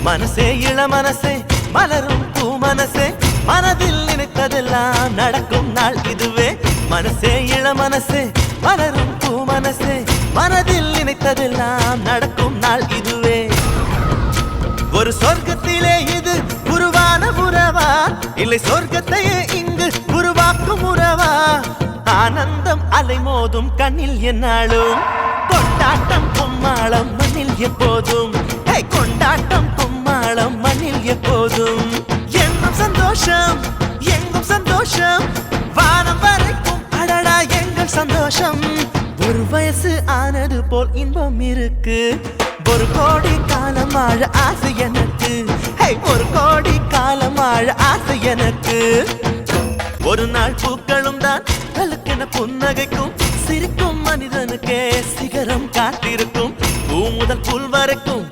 மனசே இள மனசே மலரும் பூ மனசே மனதில் நினைத்ததெல்லாம் நடக்கும் நாள் இதுவே மனசே இள மனசே மலரும் பூ மனசே மனதில் நினைத்ததெல்லாம் நடக்கும் நாள் இதுவே ஒரு சொர்க்கத்திலே இது உருவான உறவா இல்லை சொர்க்கத்தையே இங்கு உருவாக்கும் உறவா ஆனந்தம் அலைமோதும் கண்ணில் என்னாலும் கொண்டாட்டம் கும்மாளம் மண்ணில் எப்போதும் கொண்டாட்டம் கும்மாளம் மண்ணில் எப்போதும் எங்கும் சந்தோஷம் எங்கும் சந்தோஷம் வானம் வரைக்கும் அடடா எங்கள் சந்தோஷம் ஒரு வயசு ஆனது போல் இன்பம் இருக்கு ஒரு கோடி காலம் வாழ ஆசை எனக்கு ஒரு கோடி காலம் வாழ ஆசை எனக்கு ஒரு நாள் பூக்களும் தான் கலக்கென புன்னகைக்கும் சிரிக்கும் மனிதனுக்கே சிகரம் காத்திருக்கும் பூ முதல் புல் வரைக்கும்